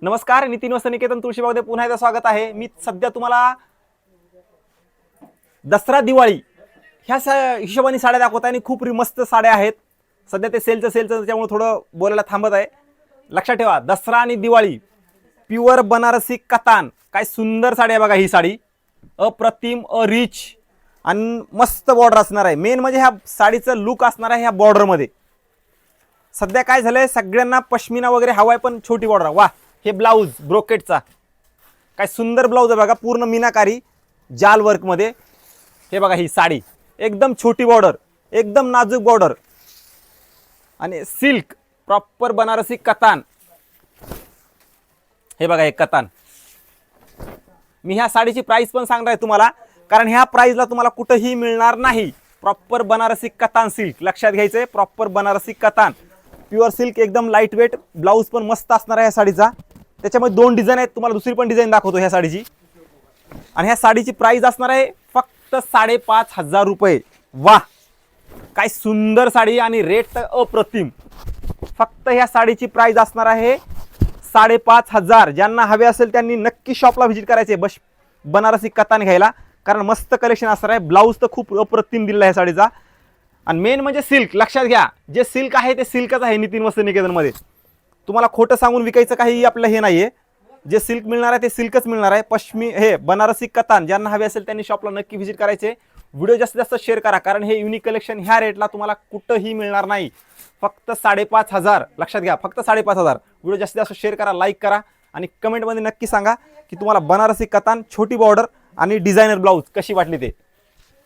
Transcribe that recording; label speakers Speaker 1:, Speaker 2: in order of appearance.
Speaker 1: नमस्कार, नितीन वसनिकेतन तुळशीबागमध्ये पुन्हा एकदा स्वागत आहे। मी सध्या तुम्हाला दसरा दिवाळी ह्या हिशोबाने साड्या दाखवत आहे आणि खूप मस्त साड्या आहेत। सध्या ते सेलचं त्याच्यामुळे थोडं बोलायला थांबत आहे। लक्षात ठेवा, दसरा आणि दिवाळी, प्युअर बनारसी कतान, काय सुंदर साडी आहे बघा। ही साडी अप्रतिम, रिच आणि मस्त बॉर्डर असणार आहे। मेन म्हणजे ह्या साडीचं लुक असणार आहे ह्या बॉर्डर मध्ये। सध्या काय झालंय, सगळ्यांना पश्मिना वगैरे हवाय पण छोटी बॉर्डर। वाह, हे ब्लाउज ब्रोकेटचा काय सुंदर ब्लाउज आहे बघा, पूर्ण मीनाकारी जाल वर्क मध्ये। हे बघा, ही साडी एकदम छोटी बॉर्डर, एकदम नाजूक बॉर्डर आणि सिल्क प्रॉपर बनारसी कतान। हे बघा, हे कतान। मी ह्या साडीची प्राइस पण सांगणार आहे तुम्हाला, कारण ह्या प्राइसला तुम्हाला कुठेही मिळणार नाही। प्रॉपर बनारसी कतान सिल्क, लक्षात घ्यायचंय, प्रॉपर बनारसी कतान प्युअर सिल्क, एकदम लाईट वेट। ब्लाउज पण मस्त असणार आहे ह्या साडीचा। त्याच्यामध्ये दोन डिझाइन आहेत, तुम्हाला दुसरी पण डिझाइन दाखवतो ह्या साडीची। आणि ह्या साडीची प्राइस असणार आहे फक्त 5,500 रुपये। वाह, काय सुंदर साडी आणि रेट तर अप्रतिम। फक्त ह्या साडीची प्राइस असणार आहे 5,500। ज्यांना हवे असेल त्यांनी नक्की शॉपला व्हिजिट करायचे बनारसी कतान घ्यायला, कारण मस्त कलेक्शन असणार आहे। ब्लाउज तर खूप अप्रतिम दिलेला आहे साडीचा। आणि मेन म्हणजे सिल्क, लक्षात घ्या, जे सिल्क आहे ते सिल्कच आहे नितीन वस्त्रनिकेतन मध्ये। तुम्हाला खोटं सांगून विकायचं काही आपलं हे नाहीये। जे सिल्क मिळणार आहे ते सिल्कच मिळणार आहे। हे बनारसी कतान ज्यांना हवे असेल त्यांनी शॉपला नक्की व्हिजिट करायचे। व्हिडिओ जास्तीत जास्त शेअर करा, कारण हे युनिक कलेक्शन ह्या रेटला तुम्हाला कुठंही मिळणार नाही। फक्त 5,500, लक्षात घ्या, फक्त 5,500। व्हिडिओ जास्तीत जास्त शेअर करा, लाईक करा आणि कमेंटमध्ये नक्की सांगा की तुम्हाला बनारसी कतान छोटी बॉर्डर आणि डिझायनर ब्लाउज कशी वाटली ते।